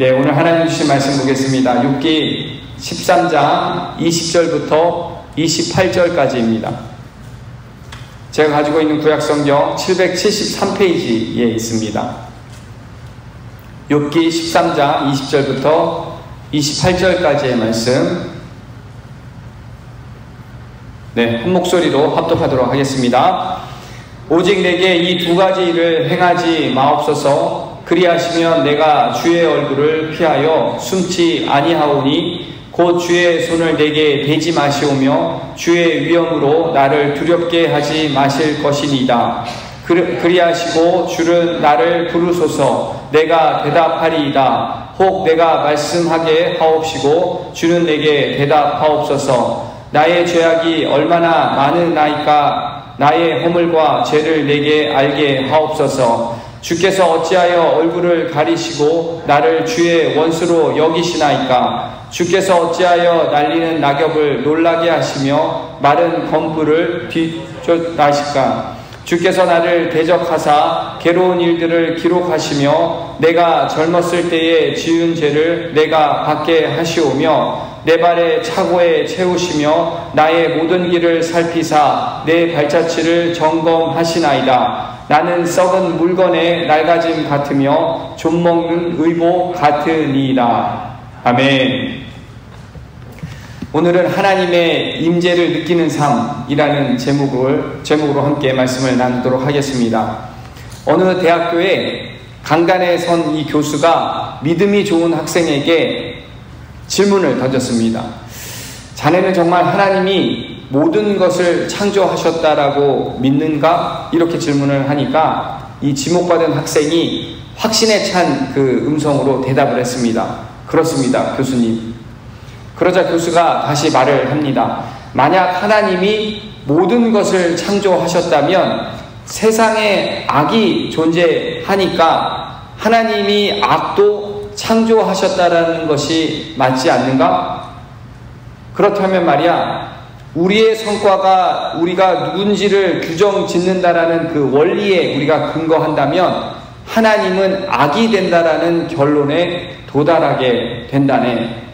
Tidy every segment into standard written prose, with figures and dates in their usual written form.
네, 오늘 하나님 주신 말씀 보겠습니다. 욥기 13장 20절부터 28절까지입니다. 제가 가지고 있는 구약성경 773페이지에 있습니다. 욥기 13장 20절부터 28절까지의 말씀, 네, 한 목소리로 합독하도록 하겠습니다. 오직 내게 이 두 가지 일을 행하지 마옵소서. 그리하시면 내가 주의 얼굴을 피하여 숨지 아니하오니 곧 주의 손을 내게 대지 마시오며 주의 위엄으로 나를 두렵게 하지 마실 것이니이다. 그리하시고 주는 나를 부르소서. 내가 대답하리이다. 혹 내가 말씀하게 하옵시고 주는 내게 대답하옵소서. 나의 죄악이 얼마나 많으나이까. 나의 허물과 죄를 내게 알게 하옵소서. 주께서 어찌하여 얼굴을 가리시고 나를 주의 원수로 여기시나이까. 주께서 어찌하여 날리는 낙엽을 놀라게 하시며 마른 검불을 뒤쫓나시까. 주께서 나를 대적하사 괴로운 일들을 기록하시며 내가 젊었을 때에 지은 죄를 내가 받게 하시오며 내 발에 차고에 채우시며 나의 모든 길을 살피사 내 발자취를 점검하시나이다. 나는 썩은 물건에 낡아짐 같으며 좀먹는 의복 같으니이다. 아멘. 오늘은 하나님의 임재를 느끼는 삶이라는 제목으로 함께 말씀을 나누도록 하겠습니다. 어느 대학교에 강단에 선 이 교수가 믿음이 좋은 학생에게 질문을 던졌습니다. 자네는 정말 하나님이 모든 것을 창조하셨다라고 믿는가? 이렇게 질문을 하니까 이 지목받은 학생이 확신에 찬 그 음성으로 대답을 했습니다. 그렇습니다, 교수님. 그러자 교수가 다시 말을 합니다. 만약 하나님이 모든 것을 창조하셨다면 세상에 악이 존재하니까 하나님이 악도 창조하셨다라는 것이 맞지 않는가? 그렇다면 말이야, 우리의 성과가 우리가 누군지를 규정 짓는다라는 그 원리에 우리가 근거한다면 하나님은 악이 된다라는 결론에 도달하게 된다네.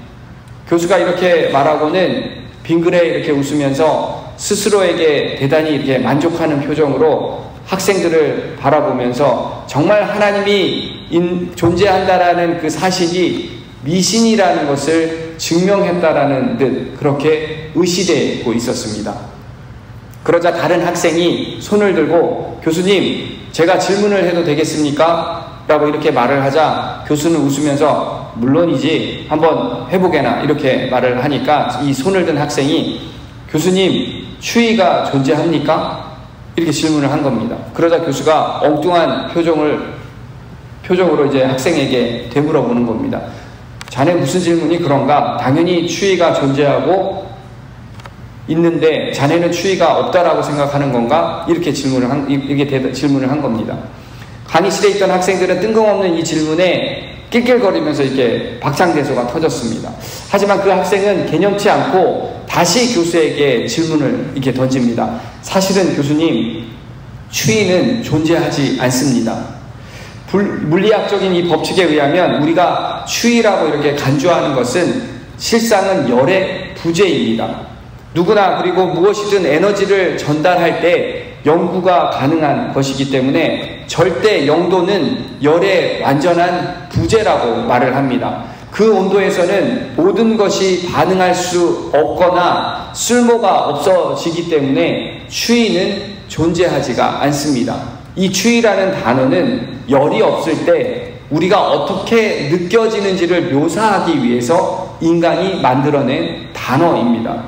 교수가 이렇게 말하고는 빙그레 이렇게 웃으면서 스스로에게 대단히 이렇게 만족하는 표정으로 학생들을 바라보면서 정말 하나님이 존재한다라는 그 사실이 미신이라는 것을 증명했다라는 듯 그렇게 의시되고 있었습니다. 그러자 다른 학생이 손을 들고 교수님, 제가 질문을 해도 되겠습니까? 라고 이렇게 말을 하자 교수는 웃으면서 물론이지, 한번 해보게나 이렇게 말을 하니까 이 손을 든 학생이 교수님, 추위가 존재합니까? 이렇게 질문을 한 겁니다. 그러자 교수가 엉뚱한 표정으로 이제 학생에게 되물어보는 겁니다. 자네 무슨 질문이 그런가? 당연히 추위가 존재하고 있는데 자네는 추위가 없다라고 생각하는 건가? 이렇게 질문을 한 겁니다. 강의실에 있던 학생들은 뜬금없는 이 질문에 낄낄거리면서 이렇게 박장대소가 터졌습니다. 하지만 그 학생은 개념치 않고 다시 교수에게 질문을 이렇게 던집니다. 사실은 교수님, 추위는 존재하지 않습니다. 물리학적인 이 법칙에 의하면 우리가 추위라고 이렇게 간주하는 것은 실상은 열의 부재입니다. 누구나 그리고 무엇이든 에너지를 전달할 때 연구가 가능한 것이기 때문에 절대 영도는 열의 완전한 부재라고 말을 합니다. 그 온도에서는 모든 것이 반응할 수 없거나 쓸모가 없어지기 때문에 추위는 존재하지가 않습니다. 이 추위라는 단어는 열이 없을 때 우리가 어떻게 느껴지는지를 묘사하기 위해서 인간이 만들어낸 단어입니다.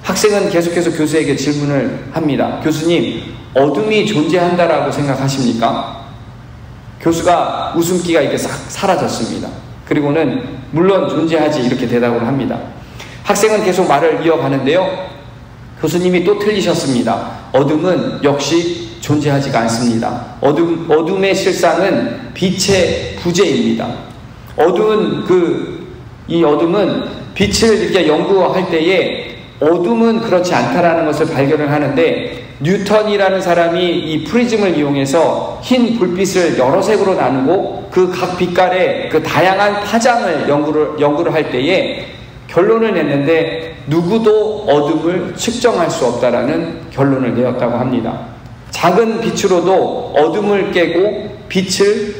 학생은 계속해서 교수에게 질문을 합니다. 교수님, 어둠이 존재한다라고 생각하십니까? 교수가 웃음기가 이렇게 싹 사라졌습니다. 그리고는 물론 존재하지 이렇게 대답을 합니다. 학생은 계속 말을 이어가는데요. 교수님이 또 틀리셨습니다. 어둠은 역시 존재하지가 않습니다. 어둠의 실상은 빛의 부재입니다. 이 어둠은 빛을 이렇게 연구할 때에 어둠은 그렇지 않다라는 것을 발견을 하는데 뉴턴이라는 사람이 이 프리즘을 이용해서 흰 불빛을 여러 색으로 나누고 그 각 빛깔의 그 다양한 파장을 연구를 할 때에 결론을 냈는데 누구도 어둠을 측정할 수 없다라는 결론을 내었다고 합니다. 작은 빛으로도 어둠을 깨고 빛을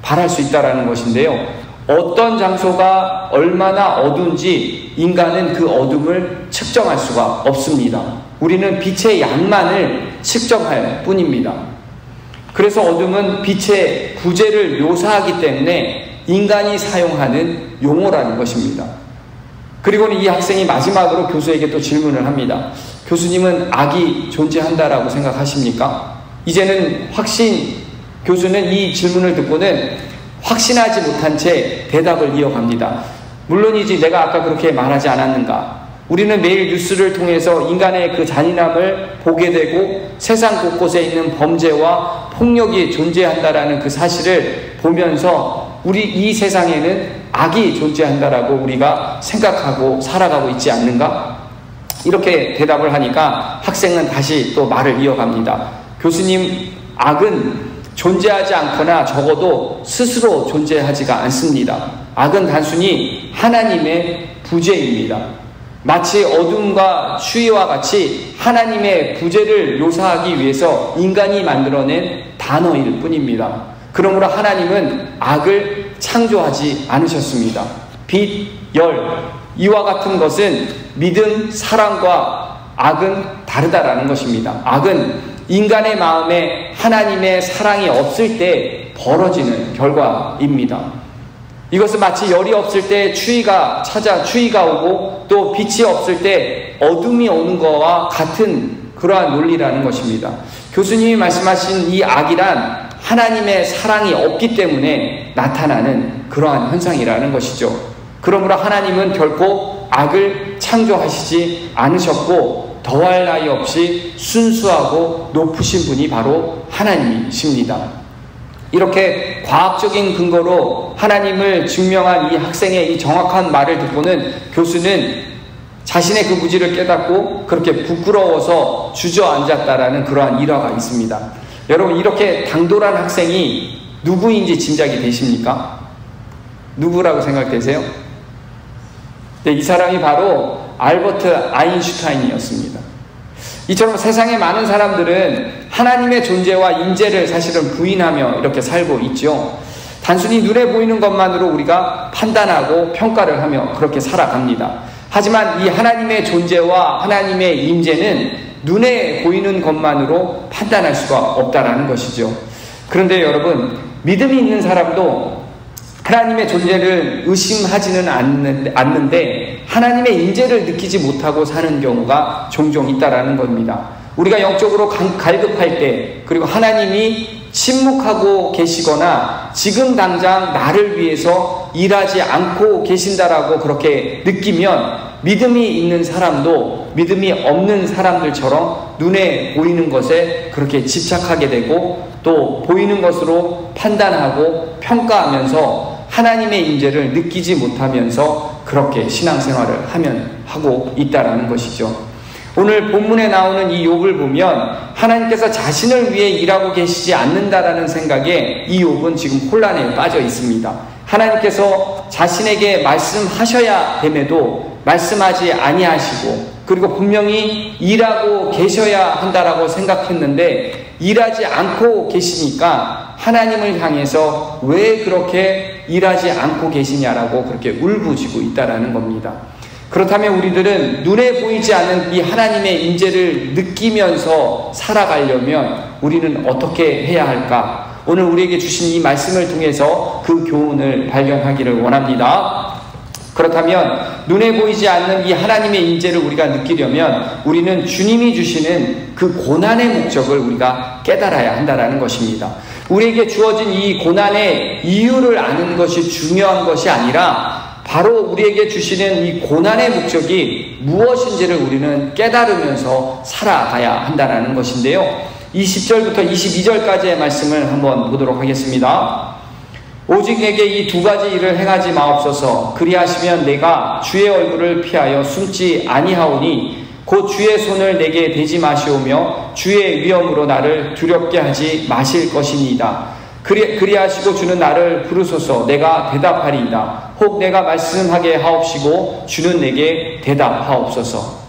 발할 수 있다라는 것인데요. 어떤 장소가 얼마나 어두운지 인간은 그 어둠을 측정할 수가 없습니다. 우리는 빛의 양만을 측정할 뿐입니다. 그래서 어둠은 빛의 부재를 묘사하기 때문에 인간이 사용하는 용어라는 것입니다. 그리고는 이 학생이 마지막으로 교수에게 또 질문을 합니다. 교수님은 악이 존재한다라고 생각하십니까? 이제는 교수는 이 질문을 듣고는 확신하지 못한 채 대답을 이어갑니다. 물론이지 내가 아까 그렇게 말하지 않았는가? 우리는 매일 뉴스를 통해서 인간의 그 잔인함을 보게 되고 세상 곳곳에 있는 범죄와 폭력이 존재한다라는 그 사실을 보면서 우리 이 세상에는 악이 존재한다라고 우리가 생각하고 살아가고 있지 않는가? 이렇게 대답을 하니까 학생은 다시 또 말을 이어갑니다. 교수님, 악은 존재하지 않거나 적어도 스스로 존재하지가 않습니다. 악은 단순히 하나님의 부재입니다. 마치 어둠과 추위와 같이 하나님의 부재를 묘사하기 위해서 인간이 만들어낸 단어일 뿐입니다. 그러므로 하나님은 악을 창조하지 않으셨습니다. 빛, 열, 이와 같은 것은 믿음, 사랑과 악은 다르다라는 것입니다. 악은 인간의 마음에 하나님의 사랑이 없을 때 벌어지는 결과입니다. 이것은 마치 열이 없을 때 추위가 오고 또 빛이 없을 때 어둠이 오는 것과 같은 그러한 논리라는 것입니다. 교수님이 말씀하신 이 악이란 하나님의 사랑이 없기 때문에 나타나는 그러한 현상이라는 것이죠. 그러므로 하나님은 결코 악을 창조하시지 않으셨고 더할 나위 없이 순수하고 높으신 분이 바로 하나님이십니다. 이렇게 과학적인 근거로 하나님을 증명한 이 학생의 이 정확한 말을 듣고는 교수는 자신의 그 무지를 깨닫고 그렇게 부끄러워서 주저앉았다라는 그러한 일화가 있습니다. 여러분, 이렇게 당돌한 학생이 누구인지 짐작이 되십니까? 누구라고 생각되세요? 네, 이 사람이 바로 알버트 아인슈타인이었습니다. 이처럼 세상의 많은 사람들은 하나님의 존재와 인재를 사실은 부인하며 이렇게 살고 있죠. 단순히 눈에 보이는 것만으로 우리가 판단하고 평가를 하며 그렇게 살아갑니다. 하지만 이 하나님의 존재와 하나님의 인재는 눈에 보이는 것만으로 판단할 수가 없다라는 것이죠. 그런데 여러분, 믿음이 있는 사람도 하나님의 존재를 의심하지는 않는데 하나님의 인재를 느끼지 못하고 사는 경우가 종종 있다라는 겁니다. 우리가 영적으로 갈급할 때, 그리고 하나님이 침묵하고 계시거나 지금 당장 나를 위해서 일하지 않고 계신다라고 그렇게 느끼면 믿음이 있는 사람도 믿음이 없는 사람들처럼 눈에 보이는 것에 그렇게 집착하게 되고 또 보이는 것으로 판단하고 평가하면서 하나님의 인재를 느끼지 못하면서 그렇게 신앙생활을 하고 있다라는 것이죠. 오늘 본문에 나오는 이 욥을 보면 하나님께서 자신을 위해 일하고 계시지 않는다라는 생각에 이 욥은 지금 혼란에 빠져 있습니다. 하나님께서 자신에게 말씀하셔야 됨에도 말씀하지 아니하시고, 그리고 분명히 일하고 계셔야 한다라고 생각했는데 일하지 않고 계시니까 하나님을 향해서 왜 그렇게 일하지 않고 계시냐라고 그렇게 울부짖고 있다라는 겁니다. 그렇다면 우리들은 눈에 보이지 않는 이 하나님의 인재를 느끼면서 살아가려면 우리는 어떻게 해야 할까? 오늘 우리에게 주신 이 말씀을 통해서 그 교훈을 발견하기를 원합니다. 그렇다면 눈에 보이지 않는 이 하나님의 인재를 우리가 느끼려면 우리는 주님이 주시는 그 고난의 목적을 우리가 깨달아야 한다는 것입니다. 우리에게 주어진 이 고난의 이유를 아는 것이 중요한 것이 아니라 바로 우리에게 주시는 이 고난의 목적이 무엇인지를 우리는 깨달으면서 살아가야 한다는 것인데요. 20절부터 22절까지의 말씀을 한번 보도록 하겠습니다. 오직 내게 이 두 가지 일을 행하지 마옵소서. 그리하시면 내가 주의 얼굴을 피하여 숨지 아니하오니 곧 주의 손을 내게 대지 마시오며 주의 위엄으로 나를 두렵게 하지 마실 것이니이다. 그리하시고 주는 나를 부르소서 내가 대답하리이다. 혹 내가 말씀하게 하옵시고 주는 내게 대답하옵소서.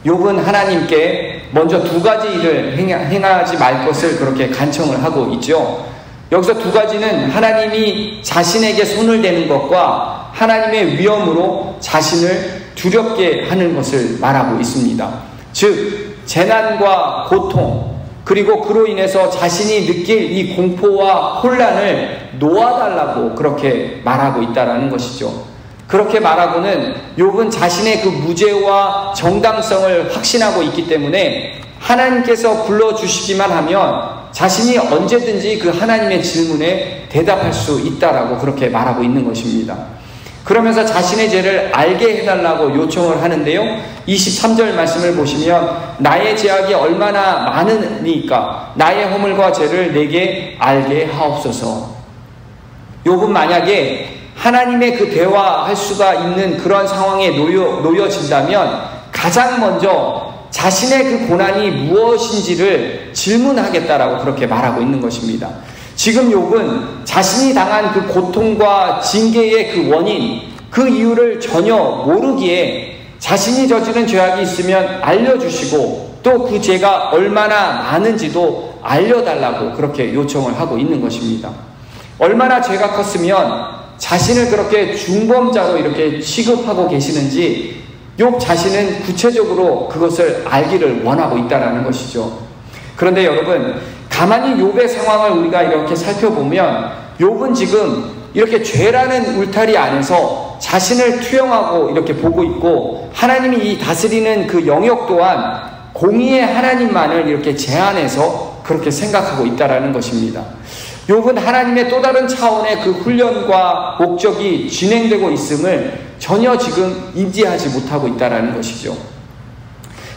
욥은 하나님께 먼저 두 가지 일을 행하지 말 것을 그렇게 간청을 하고 있죠. 여기서 두 가지는 하나님이 자신에게 손을 대는 것과 하나님의 위엄으로 자신을 두렵게 하는 것을 말하고 있습니다. 즉 재난과 고통 그리고 그로 인해서 자신이 느낄 이 공포와 혼란을 놓아달라고 그렇게 말하고 있다는 것이죠. 그렇게 말하고는 욥은 자신의 그 무죄와 정당성을 확신하고 있기 때문에 하나님께서 불러주시기만 하면 자신이 언제든지 그 하나님의 질문에 대답할 수 있다라고 그렇게 말하고 있는 것입니다. 그러면서 자신의 죄를 알게 해달라고 요청을 하는데요. 23절 말씀을 보시면 나의 죄악이 얼마나 많으니까 나의 허물과 죄를 내게 알게 하옵소서. 욥은 만약에 하나님의 그 대화할 수가 있는 그런 상황에 놓여진다면 가장 먼저 자신의 그 고난이 무엇인지를 질문하겠다라고 그렇게 말하고 있는 것입니다. 지금 욥은 자신이 당한 그 고통과 징계의 그 원인, 그 이유를 전혀 모르기에 자신이 저지른 죄악이 있으면 알려주시고 또 그 죄가 얼마나 많은지도 알려달라고 그렇게 요청을 하고 있는 것입니다. 얼마나 죄가 컸으면 자신을 그렇게 중범자로 이렇게 취급하고 계시는지 욥 자신은 구체적으로 그것을 알기를 원하고 있다는 것이죠. 그런데 여러분 가만히 욥의 상황을 우리가 이렇게 살펴보면 욥은 지금 이렇게 죄라는 울타리 안에서 자신을 투영하고 이렇게 보고 있고 하나님이 이 다스리는 그 영역 또한 공의의 하나님만을 이렇게 제한해서 그렇게 생각하고 있다는 것입니다. 욥은 하나님의 또 다른 차원의 그 훈련과 목적이 진행되고 있음을 전혀 지금 인지하지 못하고 있다는 것이죠.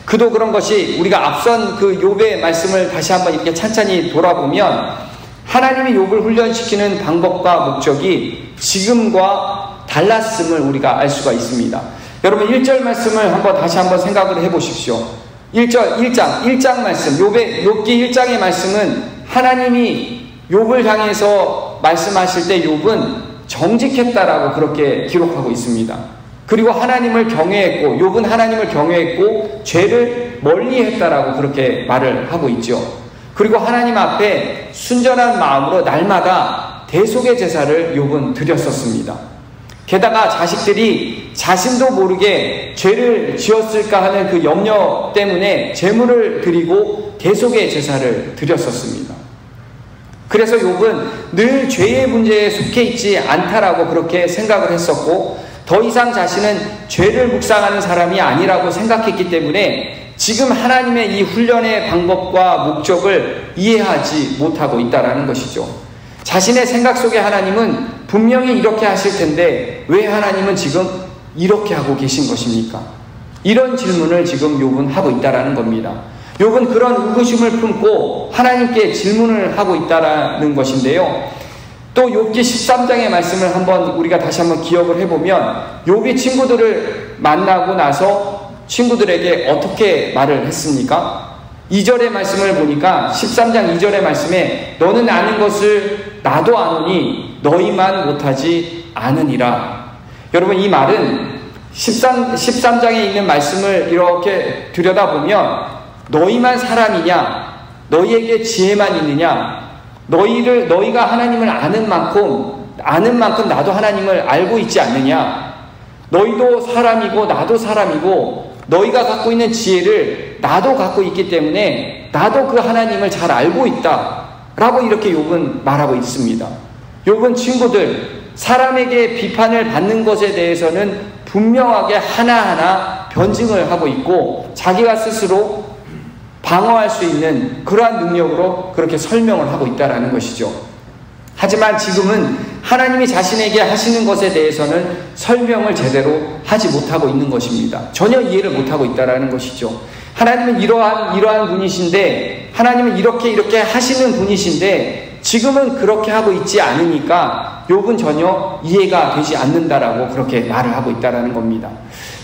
그도 그런 것이 우리가 앞선 그 욥의 말씀을 다시 한번 이렇게 찬찬히 돌아보면 하나님이 욥을 훈련시키는 방법과 목적이 지금과 달랐음을 우리가 알 수가 있습니다. 여러분 1절 말씀을 다시 한번 생각을 해보십시오. 1장 말씀 욥기 1장의 말씀은 하나님이 욥을 향해서 말씀하실 때 욥은 정직했다라고 그렇게 기록하고 있습니다. 그리고 하나님을 경외했고 욥은 하나님을 경외했고 죄를 멀리했다라고 그렇게 말을 하고 있죠. 그리고 하나님 앞에 순전한 마음으로 날마다 대속의 제사를 욥은 드렸었습니다. 게다가 자식들이 자신도 모르게 죄를 지었을까 하는 그 염려 때문에 제물을 드리고 대속의 제사를 드렸었습니다. 그래서 욥은 늘 죄의 문제에 속해 있지 않다라고 그렇게 생각을 했었고 더 이상 자신은 죄를 묵상하는 사람이 아니라고 생각했기 때문에 지금 하나님의 이 훈련의 방법과 목적을 이해하지 못하고 있다는 것이죠. 자신의 생각 속에 하나님은 분명히 이렇게 하실 텐데 왜 하나님은 지금 이렇게 하고 계신 것입니까? 이런 질문을 지금 욥은 하고 있다는 겁니다. 욥은 그런 의구심을 품고 하나님께 질문을 하고 있다는 것인데요. 또 욥기 13장의 말씀을 우리가 다시 한번 기억을 해보면 욥이 친구들을 만나고 나서 친구들에게 어떻게 말을 했습니까? 2절의 말씀을 보니까 13장 2절의 말씀에 너는 아는 것을 나도 아노니 너희만 못하지 않으니라. 여러분 이 말은 13장에 있는 말씀을 이렇게 들여다보면 너희만 사람이냐? 너희에게 지혜만 있느냐? 너희가 하나님을 아는 만큼 나도 하나님을 알고 있지 않느냐? 너희도 사람이고 나도 사람이고 너희가 갖고 있는 지혜를 나도 갖고 있기 때문에 나도 그 하나님을 잘 알고 있다 라고 이렇게 욥은 말하고 있습니다. 욥은 친구들 사람에게 비판을 받는 것에 대해서는 분명하게 하나하나 변증을 하고 있고 자기가 스스로 방어할 수 있는 그러한 능력으로 그렇게 설명을 하고 있다는 것이죠. 하지만 지금은 하나님이 자신에게 하시는 것에 대해서는 설명을 제대로 하지 못하고 있는 것입니다. 전혀 이해를 못하고 있다는 것이죠. 하나님은 이러한 분이신데 하나님은 이렇게 하시는 분이신데 지금은 그렇게 하고 있지 않으니까 욥은 전혀 이해가 되지 않는다라고 그렇게 말을 하고 있다는 겁니다.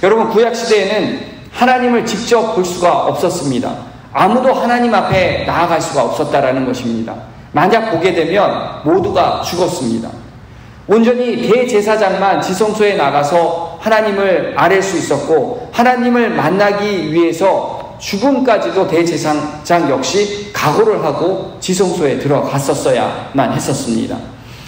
여러분 구약시대에는 하나님을 직접 볼 수가 없었습니다. 아무도 하나님 앞에 나아갈 수가 없었다라는 것입니다. 만약 보게 되면 모두가 죽었습니다. 온전히 대제사장만 지성소에 나가서 하나님을 아랠 수 있었고, 하나님을 만나기 위해서 죽음까지도 대제사장 역시 각오를 하고 지성소에 들어갔었어야만 했었습니다.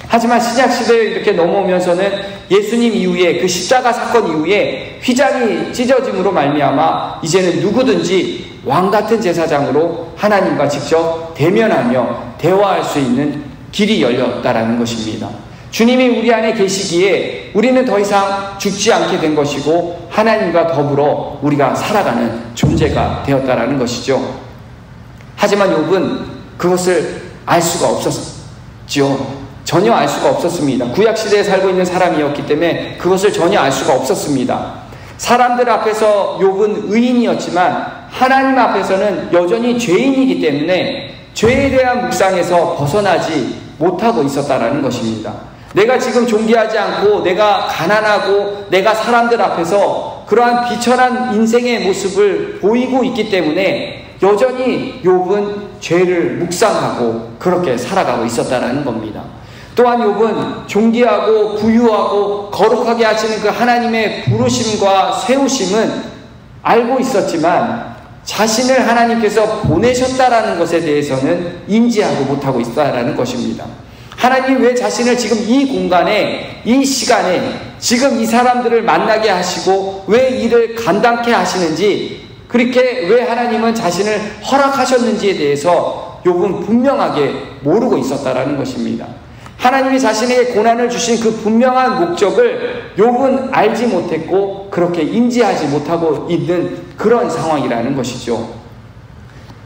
하지만 신약시대에 이렇게 넘어오면서는 예수님 이후에, 그 십자가 사건 이후에 휘장이 찢어짐으로 말미암아 이제는 누구든지 왕같은 제사장으로 하나님과 직접 대면하며 대화할 수 있는 길이 열렸다라는 것입니다. 주님이 우리 안에 계시기에 우리는 더 이상 죽지 않게 된 것이고, 하나님과 더불어 우리가 살아가는 존재가 되었다라는 것이죠. 하지만 욥은 그것을 알 수가 없었지요. 전혀 알 수가 없었습니다. 구약시대에 살고 있는 사람이었기 때문에 그것을 전혀 알 수가 없었습니다. 사람들 앞에서 욥은 의인이었지만 하나님 앞에서는 여전히 죄인이기 때문에 죄에 대한 묵상에서 벗어나지 못하고 있었다라는 것입니다. 내가 지금 존귀하지 않고, 내가 가난하고, 내가 사람들 앞에서 그러한 비천한 인생의 모습을 보이고 있기 때문에 여전히 욥은 죄를 묵상하고 그렇게 살아가고 있었다라는 겁니다. 또한 욥은 존귀하고 부유하고 거룩하게 하시는 그 하나님의 부르심과 세우심은 알고 있었지만, 자신을 하나님께서 보내셨다라는 것에 대해서는 인지하고 못하고 있다라는 것입니다. 하나님이 왜 자신을 지금 이 공간에, 이 시간에 지금 이 사람들을 만나게 하시고 왜 이를 감당케 하시는지, 그렇게 왜 하나님은 자신을 허락하셨는지에 대해서 욥은 분명하게 모르고 있었다라는 것입니다. 하나님이 자신에게 고난을 주신 그 분명한 목적을 욥은 알지 못했고 그렇게 인지하지 못하고 있는 그런 상황이라는 것이죠.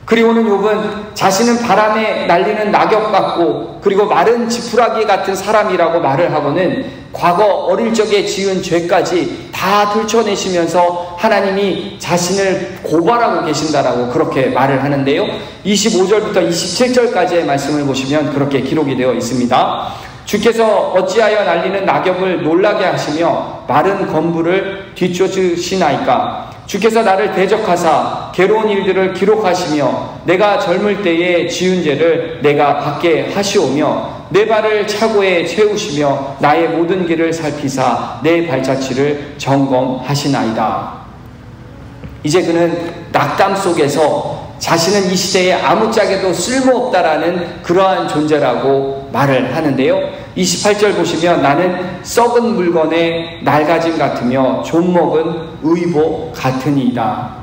그리고는 욥은 자신은 바람에 날리는 낙엽 같고, 그리고 마른 지푸라기 같은 사람이라고 말을 하고는 과거 어릴 적에 지은 죄까지 다 들춰내시면서 하나님이 자신을 고발하고 계신다라고 그렇게 말을 하는데요. 25절부터 27절까지의 말씀을 보시면 그렇게 기록이 되어 있습니다. 주께서 어찌하여 날리는 낙엽을 놀라게 하시며 마른 건부를 뒤쫓으시나이까? 주께서 나를 대적하사 괴로운 일들을 기록하시며 내가 젊을 때에 지은 죄를 내가 받게 하시오며 내 발을 차고에 채우시며 나의 모든 길을 살피사 내 발자취를 점검하시나이다. 이제 그는 낙담 속에서 자신은 이 시대에 아무짝에도 쓸모없다라는 그러한 존재라고 말을 하는데요. 28절 보시면 나는 썩은 물건의 낡아짐 같으며 좀먹은 의복 같으니이다.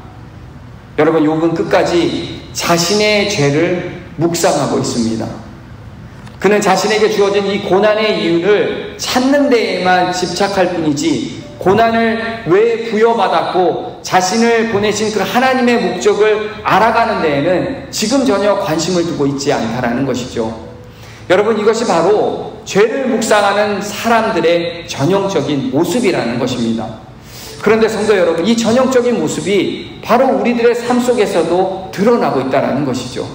여러분, 욥은 끝까지 자신의 죄를 묵상하고 있습니다. 그는 자신에게 주어진 이 고난의 이유를 찾는 데에만 집착할 뿐이지, 고난을 왜 부여받았고 자신을 보내신 그 하나님의 목적을 알아가는 데에는 지금 전혀 관심을 두고 있지 않다라는 것이죠. 여러분, 이것이 바로 죄를 묵상하는 사람들의 전형적인 모습이라는 것입니다. 그런데 성도 여러분, 이 전형적인 모습이 바로 우리들의 삶 속에서도 드러나고 있다는 것이죠.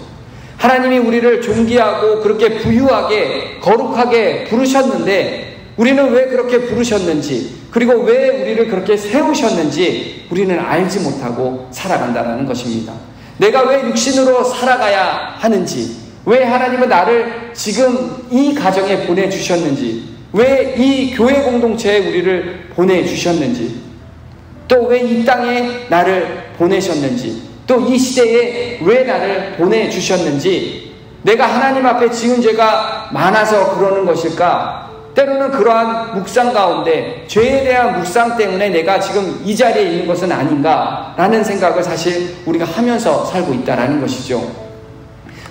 하나님이 우리를 존귀하고 그렇게 부유하게 거룩하게 부르셨는데, 우리는 왜 그렇게 부르셨는지, 그리고 왜 우리를 그렇게 세우셨는지 우리는 알지 못하고 살아간다는 것입니다. 내가 왜 육신으로 살아가야 하는지, 왜 하나님은 나를 지금 이 가정에 보내주셨는지, 왜 이 교회 공동체에 우리를 보내주셨는지, 또 왜 이 땅에 나를 보내셨는지, 또 이 시대에 왜 나를 보내주셨는지, 내가 하나님 앞에 지은 죄가 많아서 그러는 것일까? 때로는 그러한 묵상 가운데 죄에 대한 묵상 때문에 내가 지금 이 자리에 있는 것은 아닌가라는 생각을 사실 우리가 하면서 살고 있다는 것이죠.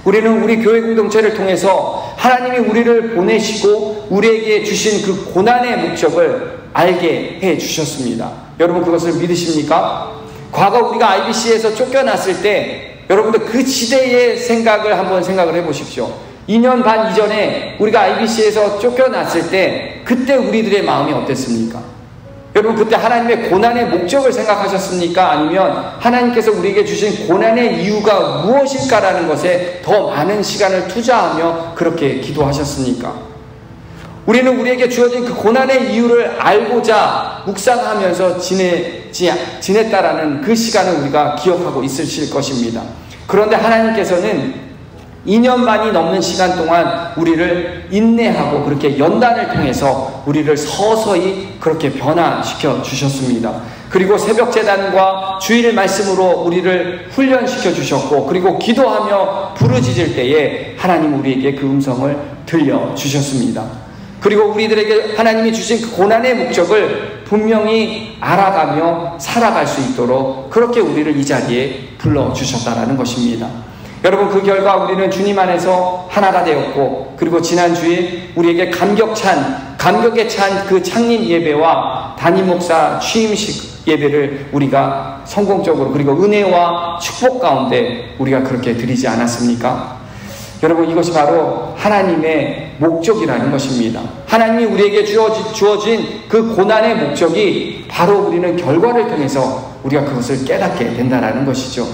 우리는 우리 교회 공동체를 통해서 하나님이 우리를 보내시고 우리에게 주신 그 고난의 목적을 알게 해 주셨습니다. 여러분, 그것을 믿으십니까? 과거 우리가 IBC에서 쫓겨났을 때 여러분들 그 시대의 생각을 한번 생각을 해보십시오. 2년 반 이전에 우리가 IBC에서 쫓겨났을 때 그때 우리들의 마음이 어땠습니까? 여러분, 그때 하나님의 고난의 목적을 생각하셨습니까? 아니면 하나님께서 우리에게 주신 고난의 이유가 무엇일까라는 것에 더 많은 시간을 투자하며 그렇게 기도하셨습니까? 우리는 우리에게 주어진 그 고난의 이유를 알고자 묵상하면서 지냈다라는 그 시간을 우리가 기억하고 있으실 것입니다. 그런데 하나님께서는 2년 반이 넘는 시간 동안 우리를 인내하고 그렇게 연단을 통해서 우리를 서서히 그렇게 변화시켜 주셨습니다. 그리고 새벽 제단과 주일 말씀으로 우리를 훈련시켜 주셨고, 그리고 기도하며 부르짖을 때에 하나님 우리에게 그 음성을 들려 주셨습니다. 그리고 우리들에게 하나님이 주신 그 고난의 목적을 분명히 알아가며 살아갈 수 있도록 그렇게 우리를 이 자리에 불러주셨다라는 것입니다. 여러분, 그 결과 우리는 주님 안에서 하나가 되었고, 그리고 지난 주일 우리에게 감격에 찬 그 창립 예배와 담임 목사 취임식 예배를 우리가 성공적으로, 그리고 은혜와 축복 가운데 우리가 그렇게 드리지 않았습니까? 여러분, 이것이 바로 하나님의 목적이라는 것입니다. 하나님이 우리에게 주어진 그 고난의 목적이 바로 우리는 결과를 통해서 우리가 그것을 깨닫게 된다는 것이죠.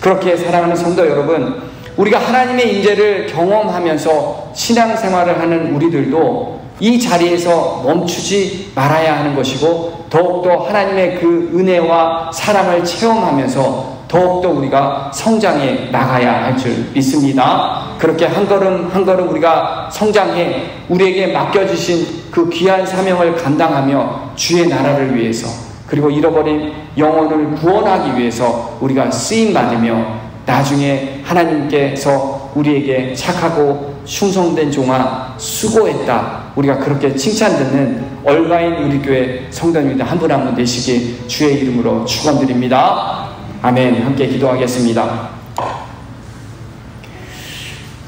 그렇게 사랑하는 성도 여러분, 우리가 하나님의 인재를 경험하면서 신앙생활을 하는 우리들도 이 자리에서 멈추지 말아야 하는 것이고, 더욱더 하나님의 그 은혜와 사랑을 체험하면서 더욱더 우리가 성장해 나가야 할 줄 믿습니다. 그렇게 한 걸음 한 걸음 우리가 성장해 우리에게 맡겨주신 그 귀한 사명을 감당하며 주의 나라를 위해서, 그리고 잃어버린 영혼을 구원하기 위해서 우리가 쓰임받으며 나중에 하나님께서 우리에게 착하고 충성된 종아 수고했다, 우리가 그렇게 칭찬 듣는 얼가인 우리 교회 성도님들 한 분 한 분 되시기 주의 이름으로 축원드립니다. 아멘. 함께 기도하겠습니다.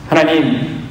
하나님,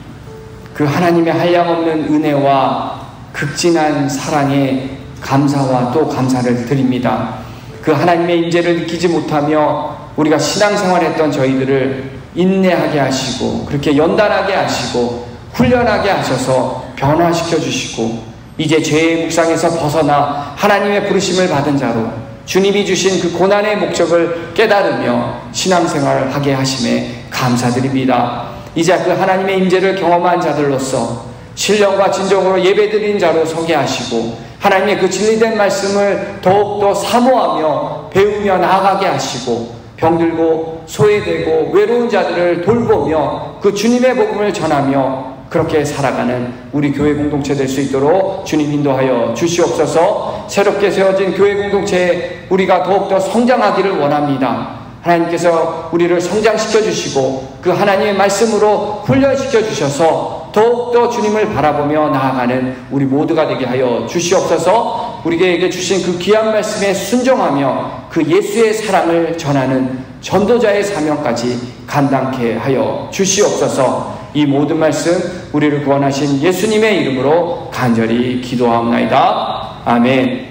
그 하나님의 한량없는 은혜와 극진한 사랑에 감사와 또 감사를 드립니다. 그 하나님의 인재를 느끼지 못하며 우리가 신앙생활했던 저희들을 인내하게 하시고, 그렇게 연단하게 하시고, 훈련하게 하셔서 변화시켜 주시고, 이제 죄의 묵상에서 벗어나 하나님의 부르심을 받은 자로 주님이 주신 그 고난의 목적을 깨달으며 신앙생활을 하게 하심에 감사드립니다. 이제 그 하나님의 인재를 경험한 자들로서 신령과 진정으로 예배드린 자로 서게 하시고, 하나님의 그 진리된 말씀을 더욱더 사모하며 배우며 나아가게 하시고, 병들고 소외되고 외로운 자들을 돌보며 그 주님의 복음을 전하며 그렇게 살아가는 우리 교회 공동체 될 수 있도록 주님 인도하여 주시옵소서. 새롭게 세워진 교회 공동체에 우리가 더욱더 성장하기를 원합니다. 하나님께서 우리를 성장시켜 주시고 그 하나님의 말씀으로 훈련시켜 주셔서 더욱더 주님을 바라보며 나아가는 우리 모두가 되게 하여 주시옵소서. 우리에게 주신 그 귀한 말씀에 순종하며 그 예수의 사랑을 전하는 전도자의 사명까지 감당케 하여 주시옵소서. 이 모든 말씀 우리를 구원하신 예수님의 이름으로 간절히 기도하옵나이다. 아멘.